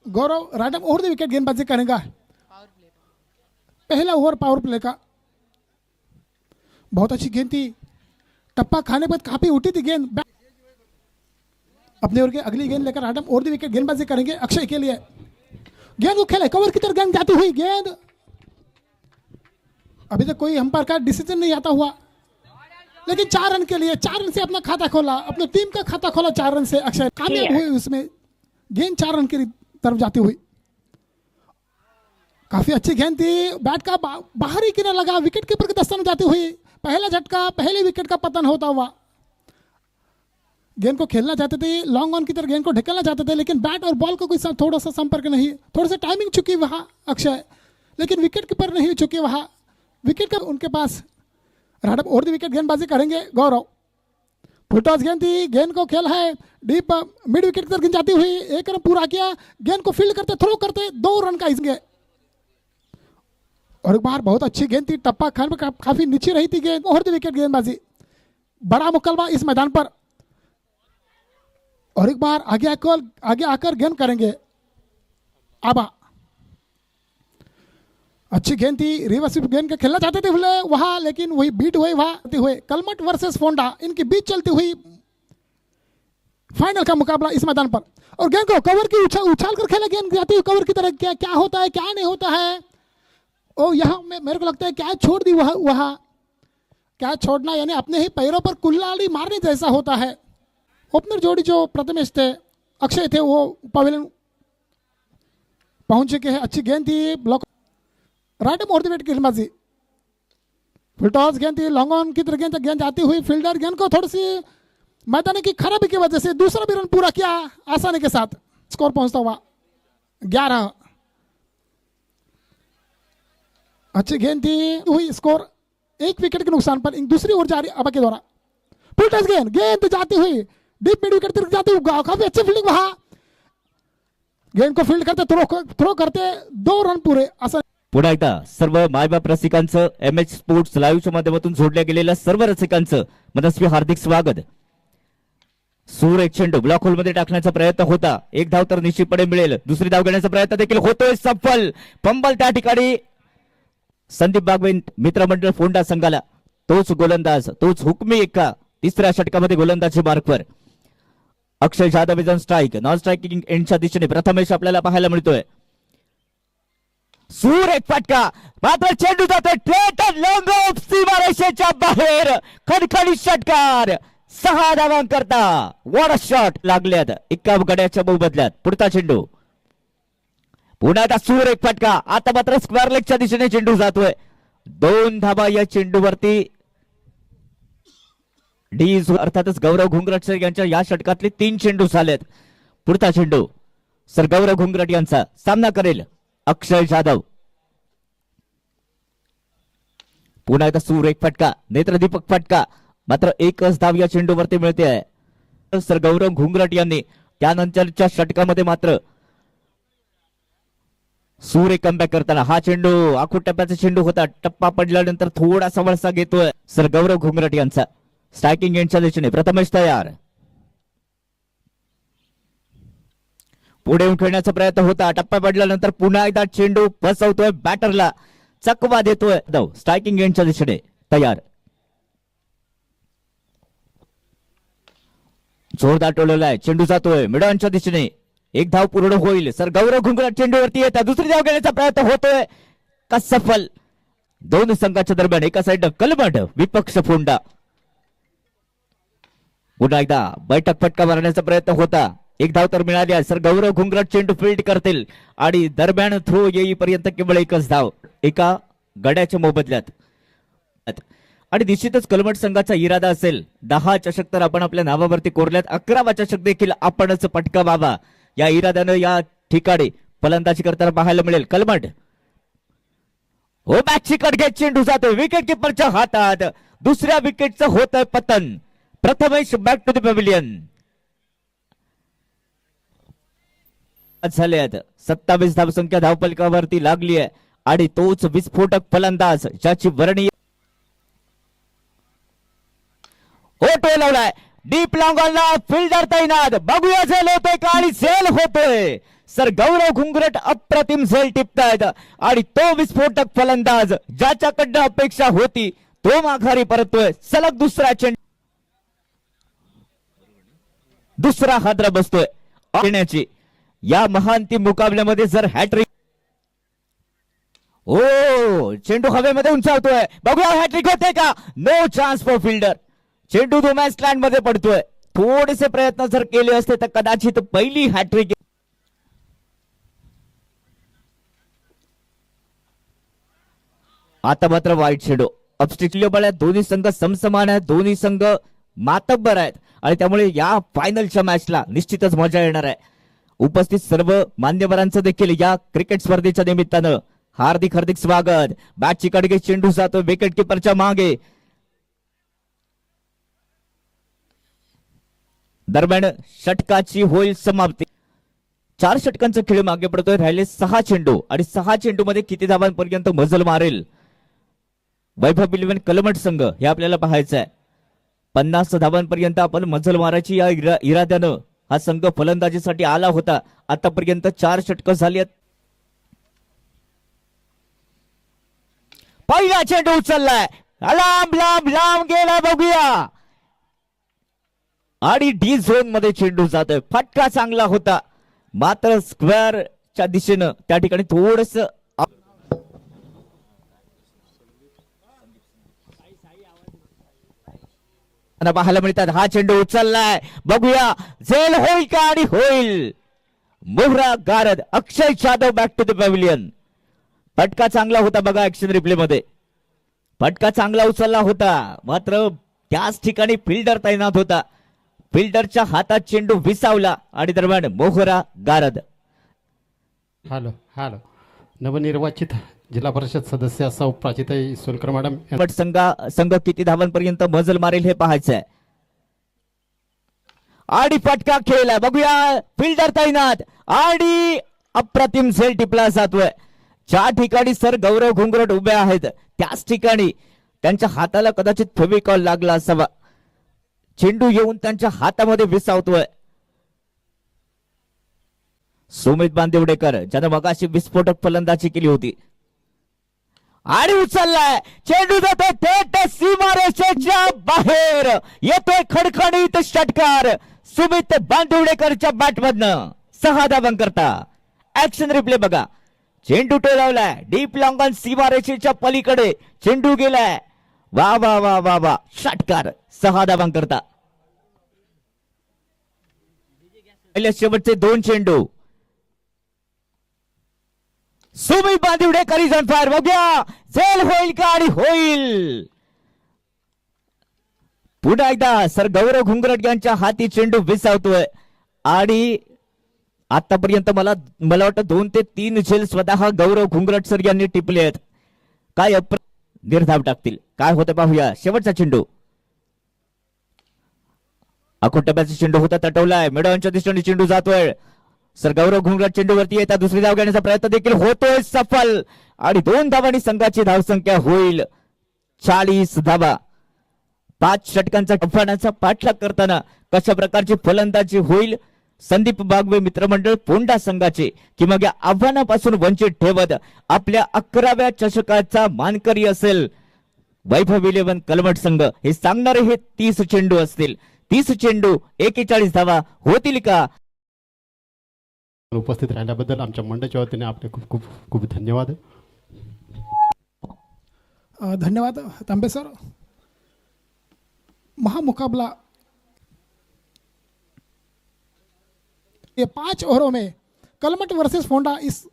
गौरव राडम और the wicket गेंदबाजी करेगा। पहला ओवर पावर प्ले का, बहुत अच्छी गेंद थी, टप्पा खाने पर काफी उठी थी गेंद। अपने ओवर की अगली गेंद लेकर राडम और द विकेट गेंदबाजी करेंगे अक्षय के लिए। गेंद को खेले, कवर की तरफ गेंद जाती हुई गेंद, अभी तक कोई अंपायर का डिसीजन नहीं आता हुआ, लेकिन 4 रन के लिए 4 रन से अपना खाता खोला, अपने टीम का खाता खोला 4 रन से। अक्षय कामयाब हुए उसमें, गेंद 4 रन की तरफ जाती हुई। काफी अच्छी गेंद थी, बैट का बाहरी किनारा लगा, विकेट कीपर के दस्ताने जाती हुई, पहला झटका, पहले विकेट का पतन होता हुआ। गेंद को खेलना चाहते थे, लॉन्ग ऑन की तरफ गेंद को ढकेलना चाहते थे, लेकिन बैट और बॉल को कोई थोड़ा सा संपर्क नहीं, थोड़ा सा टाइमिंग चुकी वहां अक्षय, लेकिन विकेट कीपर नहीं चुकी वहां, विकेट का उनके पास। राडम और द विकेट गेंदबाजी करेंगे गौरव। फुल टॉस गेंद थी, गेंद को खेल है डीप मिड विकेट की तरफ गेंद जाती हुई, 1 रन पूरा किया, गेंद को फील्ड करते थ्रो करते 2 रन का इसके। और एक बार बहुत अच्छी गेंद थी, टप्पा खान पर काफी नीचे रही थी गेंद, और द विकेट गेंदबाजी, बड़ा मुकाबला इस मैदान पर। और एक बार आगे आकर गेंद करेंगे आबा। अच्छी गेंद थी, रिवर्स गेंद के खेलना चाहते थे वहां, लेकिन वही बीट हुए वहां। कलमट वर्सेस फोंडा, इनके बीच चलती हुई फाइनल का मुकाबला इस मैदान पर। और गेंद को कवर की उछाल कर खेला, गेंद जाती हुई कवर की तरह, क्या होता है क्या नहीं होता है। ओ यहाँ मेरे को लगता है क्या छोड़ दी वहां, क्या छोड़ना यानी अपने ही पैरों पर कुल्हाड़ी मारने जैसा होता है। ओपनर जोड़ी जो प्रथमेश थे, अक्षय थे, वो पवेलियन पहुंच चुके हैं। अच्छी गेंद थी, ब्लॉक राडम और द विकेट गेंदबाजी। फुल टॉस गेंद थी, लॉन्ग ऑन की तरफ गेंद जाती हुई, फील्डर गेंद को थोड़ी सी मैदान की खराबी की वजह से दूसरा भी रन पूरा किया आसानी के साथ, स्कोर पहुंचता हुआ 11। अच्छी गेंद थी हुई, स्कोर 1 विकेट के नुकसान पर। दूसरी ओर जा रही अबा के द्वारा, फुल टॉस गेंद जाती हुई डीप मिड विकेट तरफ जाती हुई, काफी अच्छी फील्डिंग वहां, गेंद को फील्ड करते थ्रो करते 2 रन पूरे आसान। पुन्हा एकदा सर्व मायबाप रसिकांचं MH स्पोर्ट्स लाईव्हच्या माध्यमातून जोडल्या गेलेल्या सर्व रसिकांचं मनस्वी हार्दिक स्वागत। सूर एक चेंडू ब्लॉक होल मध्ये टाकण्याचा प्रयत्न होता, 1 धाव तर निश्चितपणे मिळेल, दुसरी धाव घेण्याचा प्रयत्न देखील होतोय, सफल। पंबल त्या ठिकाणी संदीप बागवे मित्रमंडळ फोंडा संघाला, तोच गोलंदाज, तोच हुकमी एक्का, तिसऱ्या षटकामध्ये गोलंदाजी मार्कवर Akshay Jadhav is on strike. Non striking एंडच्या दिशेने प्रथमेश आपल्याला पाहायला मिळतोय। सूर एक फटका, मात्र चेंडू जातोय थेट लॉंग ऑफ सीमारेषेच्या बाहेर, खणखणीत षटकार, 6 धावांकरता व्हाट अ शॉट लागल्यात एका गड्याच्या मोबदल्यात। पुढचा चेंडू, पुन्हा आता सूर एक फटका, आता मात्र स्क्वेअर लेगच्या दिशेने चेंडू जातोय, 2 धावा या चेंडूवरती। अर्थातच गौरव घुंगरट यांच्या या षटकातले 3 चेंडू झालेत। पुढचा चेंडू सर गौरव घुंगरट यांचा सामना करेल अक्षय जाधव। पुन्हा एकदा सूर एक फटका, नेत्रदीपक फटका, मात्र 1च धाव या चेंडूवरती मिळते आहे सर गौरव घुंगरट यांनी। त्यानंतरच्या षटकामध्ये मात्र सूर एक कमबॅक करताना, हा चेंडू आखूड टप्प्याचा चेंडू होता, टप्पा पडल्यानंतर थोडासा वळसा घेतोय सर गौरव घुंगरट यांचा। स्ट्रायकिंग एंडच्या दिशेने प्रथमेश तयार, पुढे येऊन खेळण्याचा प्रयत्न होता, टप्पा पडल्यानंतर पुन्हा एकदा चेंडू बसवतोय, बॅटरला चकवा देतोय। स्ट्रायकिंग एंडच्या दिशेने तयार, जोरदार टोलवला आहे, चेंडू जातोय मिडॉनच्या दिशेने, 1 धाव पूर्ण होईल, सर गौरव घुंगरट चेंडूवरती येतात, दुसरी धाव घेण्याचा प्रयत्न होतोय का सफल। 2 संघाच्या दरम्यान एका साइड कलमट विपक्ष फोंडा। पुन्हा एकदा बैठक फटका मारण्याचा प्रयत्न होता, 1 धाव तर मिळाली आहे, सर गौरव घुंगरट चेंडू फील्ड करतील आणि दरम्यान थ्रो येईपर्यंत केवळ 1च धाव एका गड्याच्या मोबदल्यात। आणि निश्चितच कलमट संघाचा इरादा असेल 10 चषक तर आपण आपल्या नावावरती कोरल्यात, 11वा चषक देखील आपणच पटकावावा या इराद्यानं या ठिकाणी फलंदाजी करताना पाहायला मिळेल कलमट। हो मॅच कट घेत चेंडू जातो विकेट कीपरच्या हातात, दुसऱ्या विकेटचं होतंय पतन। Prathamesh back to the pavilion. झाले आहेत 27 धावसंख्या धावफलकावरती लागली आहे आणि तोच विस्फोटक फलंदाज ज्याची वर्णी ओटो लावलाय, डीप लॉंग ऑनला फिल्डर तैनात, बघूया झेल होतोय का आणि झेल होतोय। सर गौरव घुंगरट अप्रतिम झेल टिपतायत आणि तो विस्फोटक फलंदाज ज्याच्याकडनं अपेक्षा होती तो माघारी परततोय. सलग दुसरा चेंडू, दुसरा हादरा बसतोय येण्याची या महांतिम मुकाबल्यामध्ये. जर हॅट्रिक, ओ चेंडू हवेमध्ये उंचावतोय, बघूया हॅट्रिक होते का. No chance for fielder. चेंडू धुमॅन स्टँड मध्ये पडतोय. थोडेसे प्रयत्न जर केले असते तर कदाचित पहिली हॅट्रिक. आता मात्र वाईट चेंडू. अपस्टिकलिओबल आहेत, दोन्ही संघ समसमान आहेत, दोन्ही संघ मातब्बर आहेत आणि त्यामुळे या फायनलच्या मॅचला निश्चितच मजा येणार आहे. उपस्थित सर्व मान्यवरांचं देखील या क्रिकेट स्पर्धेच्या निमित्तानं हार्दिक हार्दिक स्वागत. बॅटची कडके चेंडू जातो विकेट किपरच्या मागे. दरम्यान षटकाची होईल समाप्ती. 4 षटकांचा खेळ मागे पडतोय. राहिले 6 चेंडू आणि 6 चेंडू मध्ये किती धावांपर्यंत मजल मारेल वैभव इलेव्हन कलमट संघ हे आपल्याला पाहायचं आहे. 50 धावांपर्यंत आपण मजल मारायची या इराद्यानं हा संघ फलंदाजीसाठी आला होता. आतापर्यंत 4 षटकं झाली आहेत. पहिला चेंडू उचललाय, लांब लांब लांब गेला, बघूया. आणि डी झोन मध्ये चेंडू जातोय. फटका चांगला होता मात्र स्क्वेअरच्या दिशेनं त्या ठिकाणी थोडस पाहायला मिळतात. हा चेंडू उचललाय, बघूया झेल होईल का. आणि होईल. मोहरा गारद, Akshay Jadhav back to the pavilion. फटका चांगला होता बघा ऍक्शन रिप्ले मध्ये. फटका चांगला उचलला होता मात्र त्याच ठिकाणी फिल्डर तैनात होता. फिल्डरच्या हातात चेंडू विसावला आणि दरम्यान मोहरा गारद. हॅलो हॅलो नवनिर्वाचित जिल्हा परिषद सदस्य सौ प्राचिताई सोलकर मॅडम. बट संघ किती धावांपर्यंत मजल मारेल हे पाहायचंय. आणि फटका खेळलाय, बघूया. फिल्डर तैनात आणि अप्रतिम झेल टिपला जातोय. ज्या ठिकाणी सर गौरव घुंगरट उभे आहेत त्याच ठिकाणी त्यांच्या हाताला कदाचित फेविकॉल लागला असावा. चेंडू येऊन त्यांच्या हातामध्ये विसावतोय. सुमित बांदिवडेकर ज्यानं मगाशी विस्फोटक फलंदाजी केली होती आणि उचललाय. चेंडू जातोय थेट सीमारेषेच्या बाहेर. येतोय खडखडीत षटकार सुमित बांदिवडेकरच्या बॅटमधनं. 6 धावांकरता. ऍक्शन रिप्ले बघा. चेंडू टोलावलाय डीप लॉंग ऑन सीमारेषेच्या पलीकडे चेंडू गेलाय. वा वा वा वा वा, षटकार. 6 धावांकरता. पहिले शेवटचे 2 चेंडू. Sumit Bandiwadekar is on fire, बघूया झेल होईल का. आणि होईल. पुन्हा एकदा सर गौरव घुंगरट यांच्या हाती चेंडू विसावतोय आणि आतापर्यंत मला वाटतं 2 ते 3 झेल स्वतः गौरव घुंगरट सर यांनी टिपले आहेत. काय निर्धाव टाकतील, काय होतं पाहूया. शेवटचा चेंडू. अकोटब्याचा चेंडू होता, तटवलाय. मिडॉनच्या दिशेने चेंडू जातोय. सर गौरव घुंगरट चेंडूवरती येतात. दुसरी धाव घेण्याचा प्रयत्न देखील होतोय सफल आणि 2 धावांनी संघाची धावसंख्या होईल 40 धावा. 5 षटकांचा आव्हानाचा पाठलाग करताना कशा प्रकारची फलंदाजी होईल संदीप बागवे मित्रमंडळ पोंडा संघाचे की मग या आव्हानापासून वंचित ठेवत आपल्या 11व्या चषकाचा मानकरी असेल वैभव इलेव्हन कलमट संघ. हे सांगणारे हे 30 चेंडू असतील. 30 चेंडू 41 धावा होतील का. उपस्थित राहिल्याबद्दल आमच्या मंडळाच्या वतीने आपले खूप खूप खूप धन्यवाद. धन्यवाद तांबे सर. महामुकाबला ये 5 ओवरों में कलमट वर्सेस फोंडा इस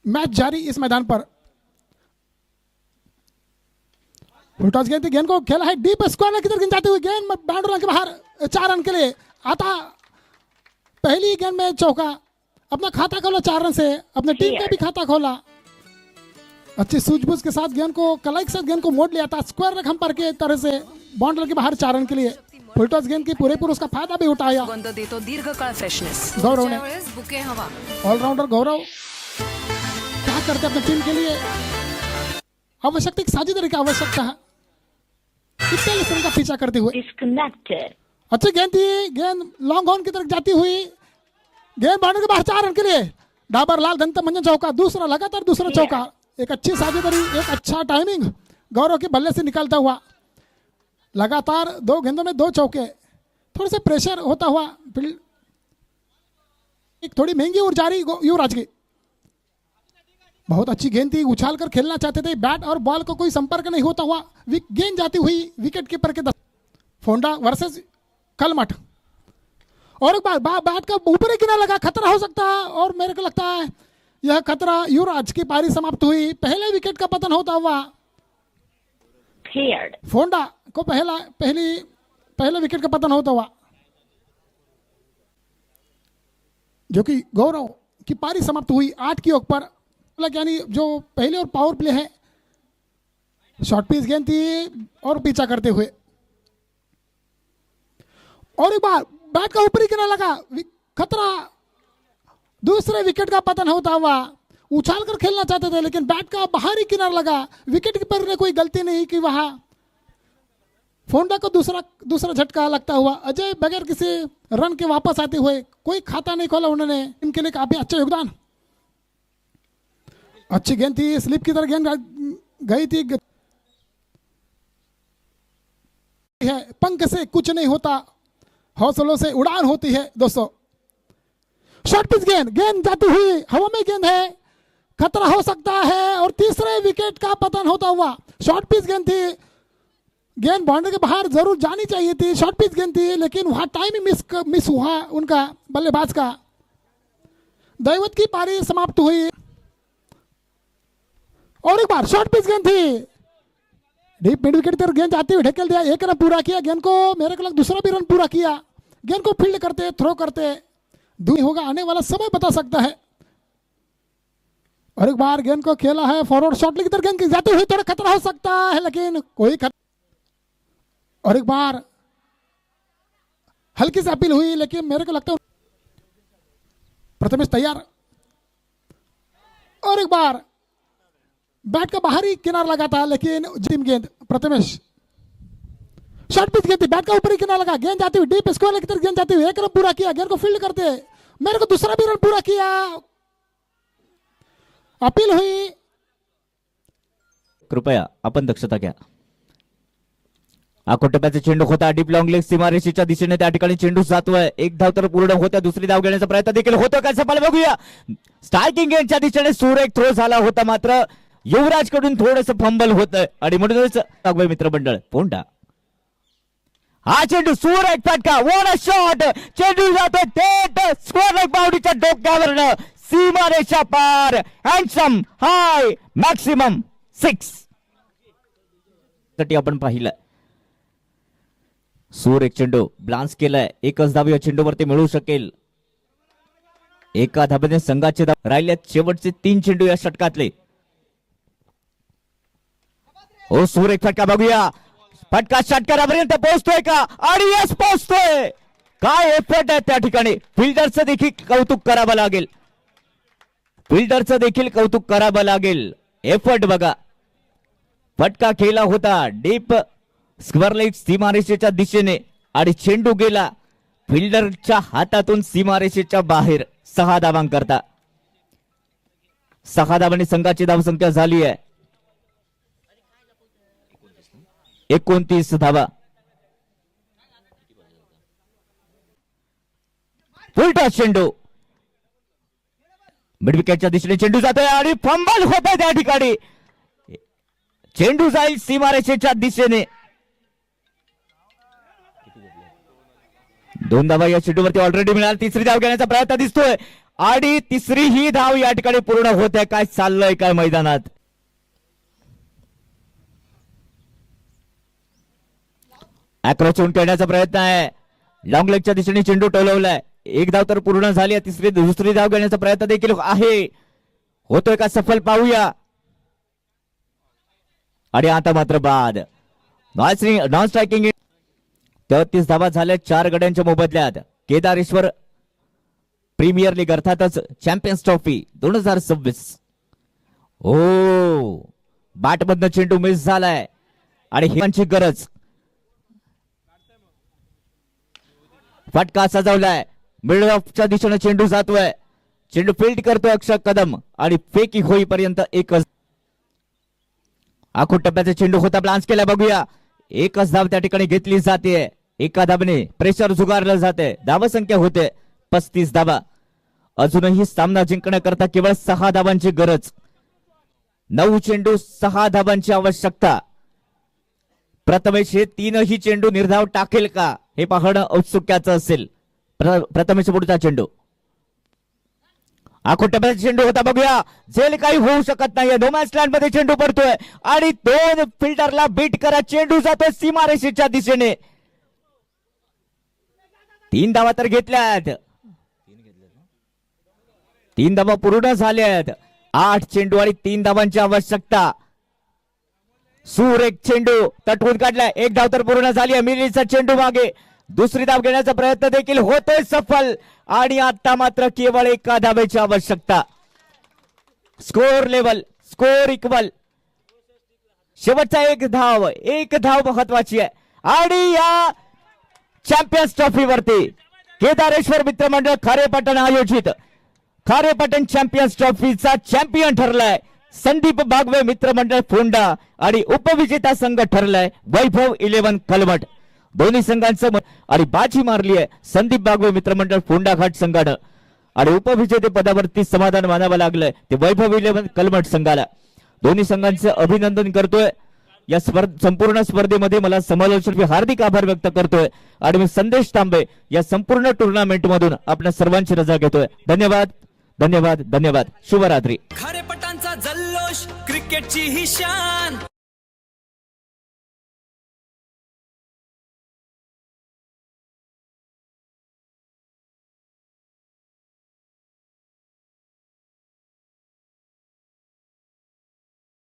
मैच जारी. इस मैदान पर टॉस गेंद गेंद को खेला है डीप स्क्वायर की तरफ गेंद जाती हुई गेंद बाउंड्री के बाहर 4 रन के लिए आता. पहली गेंद में चौका. अपना खाता खोला 4 रन से. अपने टीम का भी खाता खोला. अच्छी सूझबूझ के साथ गेंद को कलाई के साथ गेंद को मोड़ लिया था. स्क्वायर रकम पर के तरह से बाउंड्री के बाहर 4 रन के लिए फुलटॉस गेंद की पूरेपूर उसका फायदा भी उठाया. सुगंध देतो दीर्घकाळ फ्रेशनेस. गौरव ने बुके हवा. ऑलराउंडर गौरव क्या करते अपनी टीम के लिए. आवश्यकता एक साझेदारी की आवश्यकता है. कितने लिसन का पीछा करते हुए disconnected. अच्छी गेंद थी. गेंद लॉन्ग ऑन की तरफ जाती हुई गेंद बाउंड्री के बाहर 4 रन के लिए डाबर लाल दंत मंजन चौका, दूसरा लगातार दूसरा चौका, एक अच्छी साझेदारी, एक अच्छा टाइमिंग गौरव के बल्ले से निकलता हुआ, लगातार 2 गेंदों में 2 चौके, थोड़े से प्रेशर होता हुआ फील्ड, एक थोड़ी महंगी और जारी युवराज की। बहुत अच्छी गेंद थी, उछाल कर खेलना चाहते थे, बैट और बॉल को कोई संपर्क नहीं होता हुआ गेंद जाती हुई विकेट कीपर के फोंडा वर्सेस कलमठ। और एक बार बैट का ऊपरी किनारा लगा, खतरा हो सकता है, और मेरे को लगता है यह खतरा युवराज की पारी समाप्त हुई, पहले विकेट का पतन होता हुआ फोंडा को पहले विकेट का पतन होता हुआ, जो कि गौरव की पारी समाप्त हुई 8 की ओर पर, यानी जो पहले और पावर प्ले है, शॉर्ट पिच गेंद थी और पीछा करते हुए, और एक बार बैट का ऊपरी किनारा लगा, खतरा, दूसरे विकेट का पतन होता हुआ, उछाल कर खेलना चाहते थे लेकिन बैट का बाहरी किनारा लगा, विकेट कीपर ने कोई गलती नहीं की, वहां फोंडा को दूसरा झटका लगता हुआ, अजय बगैर किसी रन के वापस आते हुए, कोई खाता नहीं खोला उन्होंने, इनके लिए काफी अच्छा योगदान। अच्छी गेंद थी, स्लिप की तरह गेंद गई थी, है पंख से कुछ नहीं होता, हौसलों से उड़ान होती है दोस्तों। शॉर्ट पिच गेंद जाती हुई हवा में, गेंद है, खतरा हो सकता है, और तीसरे विकेट का पतन होता हुआ, शॉर्ट पिच गेंद थी, गेंद बाउंड्री के बाहर जरूर जानी चाहिए थी, शॉर्ट पिच गेंद थी, लेकिन वहां टाइमिंग मिस हुआ उनका बल्लेबाज का। दैवत की पारी समाप्त हुई, और एक बार शॉर्ट पिच गेंद थी, डीप मिड विकेट पर गेंद जाती हुई ढकेल दिया, 1 रन पूरा किया, गेंद को मेरे को दूसरा भी रन पूरा किया, गेंद को फील्ड करते थ्रो करते दूर होगा, आने वाला समय बता सकता है। और एक बार गेंद को खेला है फॉरवर्ड शॉट की तरफ, गेंद जाते हुए थोड़ा खतरा हो सकता है, लेकिन कोई खतरा, और एक बार हल्की सी अपील हुई, लेकिन मेरे को लगता है प्रथमेश तैयार, और एक बार बैट का बाहरी किनारा लगा था, लेकिन जिम गेंद प्रथमेश, शॉर्ट पिच गेंद थी, बैट का ऊपरी किनारा लगा, गेंद जाती हुई डीप स्क्वायर की तरफ, गेंद जाती हुई 1 रन पूरा किया, गेंद को फील्ड करते मेरे को दूसरा भी रन पूरा किया, अपील हुई। कृपया आपण दक्षता घ्या। आकोटप्याचा चेंडू होता, डीप लॉंग लेग सीमारेषेच्या दिशेने त्या ठिकाणी चेंडू जातोय, एक धाव तर पूर्ण होत्या, दुसरी धाव घेण्याचा प्रयत्न देखील होतो का, सफल बघूया, स्ट्रायकिंग गेंदच्या दिशेने सुरेख थ्रो झाला होता, मात्र युवराज कडून थोडंसं फंबल होतं, आणि म्हणूनच मित्रमंडळ फोंडा, हा चेंडू सुरेख फटका, व्हाट अ शॉट, चेंडू जातो थेट स्क्वेअर बाउंड्रीच्या डोक्यावरनं सीमारेषा पार, हँडसम हाय मॅक्सिमम 6 साठी आपण पाहिलं। सुरेख चेंडू ब्लान्स केलाय, एकच धाव या चेंडूवरती मिळू शकेल, एका धाब्याने संघाचे धाव राहिल्यात शेवटचे 3 चेंडू या षटकातले। ओ सुरेख फटका बघूया, फटका षटकारापर्यंत पोहोचतोय का, आणि यस पोहोचतोय, काय एफर्ट आहे त्या ठिकाणी, फिल्डरचं देखील कौतुक करावं लागेल, फिल्डरचं देखील कौतुक करावं लागेल, एफर्ट बघा, फटका केला होता डीप स्क्वेअर लेग सीमारेषेच्या दिशेने, आणि चेंडू गेला फिल्डरच्या हातातून सीमारेषेच्या बाहेर, 6 धावांकरता, 6 धावांनी संघाची धावसंख्या झाली आहे 29 धावा। फुलटॉस चेंडू मिडविकेटच्या दिशेने चेंडू जातोय, आणि फंबल होत आहे त्या ठिकाणी, चेंडू जाईल सीमारेषेच्या दिशेने, 2 धावा या चेंडूवरती ऑलरेडी मिळाली, तिसरी धाव घेण्याचा प्रयत्न दिसतोय, आणि तिसरी ही धाव या ठिकाणी पूर्ण होत आहे, काय चाललंय काय मैदानात, अॅक्रोच होऊन खेळण्याचा प्रयत्न आहे, लॉंग लेगच्या दिशेने चेंडू टोलवलाय, 1 धाव तर पूर्ण झाली आहे, दुसरी धाव घेण्याचा प्रयत्न देखील आहे, होतोय का सफल पाहूया, आणि आता मात्र बाद, नॉन स्ट्रायकिंग 33 धावा झाल्या 4 गड्यांच्या मोबदल्यात। केदारेश्वर प्रीमियर लीग अर्थातच चॅम्पियन्स ट्रॉफी 2026, ओ बॅटमधनं चेंडू मिस झालाय, आणि हिरांची गरज, फटका सजवलाय, मिडल ऑफच्या दिशेने चेंडू जातोय. चेंडू फील्ड करतोय अक्षय कदम आणि फेकी होईपर्यंत एकच. आखूड टप्प्याचा चेंडू होता ब्लान्स केला. बघूया एकच धाव त्या ठिकाणी घेतली जाते. एका धाबने प्रेशर झुगारलं जाते. धावसंख्या होते 35 धावा. अजूनही सामना जिंकण्याकरता केवळ 6 धावांची गरज. 9 चेंडू 6 धावांची आवश्यकता. प्रथमेश हे 3ही चेंडू निर्धाव टाकेल का हे पाहणं औत्सुक्याचं असेल. प्रथमेश पुढचा चेंडू. आखूड टप्प्याचा चेंडू होता. बघूया झेल काही होऊ शकत नाहीये. नो मॅच लँड मध्ये चेंडू पडतोय आणि 2 फिल्डरला बीट करा. चेंडू जातोय सीमारेषेच्या दिशेने. 3 धावा तर घेतल्यात. 3 धावा पूर्ण झाल्यात. 8 चेंडू आणि 3 धावांची आवश्यकता. सुरेख चेंडू तटवून काढलाय. 1 धाव तर पूर्ण झाली आहे. मिरीचा चेंडू मागे. दुसरी धाव घेण्याचा प्रयत्न देखील होतोय सफल आणि आता मात्र केवळ 1 धावेची आवश्यकता. Score level, score equal. शेवटचा 1 धाव महत्वाची आहे. आणि या चॅम्पियन्स ट्रॉफीवरती केदारेश्वर मित्रमंडळ खारेपाटण आयोजित खारेपाटण चॅम्पियन्स ट्रॉफीचा चॅम्पियन ठरलाय संदीप बागवे मित्रमंडळ फोंडा आणि उपविजेता संघ ठरलाय वैभव 11 कलमट. दोन्ही संघांचं आणि बाजी मारली आहे संदीप बागवे मित्रमंडळ फोंडा घाट संघानं आणि उपविजेते पदावरती समाधान मानावं लागलंय ते वैभव 11 कलमट संघाला. दोन्ही संघांचं अभिनंदन करतोय. या संपूर्ण स्पर्धेमध्ये मला समालोचक हार्दिक आभार व्यक्त करतोय आणि मी संदेश तांबे या संपूर्ण टुर्नामेंट मधून आपल्या सर्वांची रजा घेतोय. धन्यवाद धन्यवाद धन्यवाद. शुभरात्री. खारेपटांचा जल्लोष क्रिकेटची ही शान.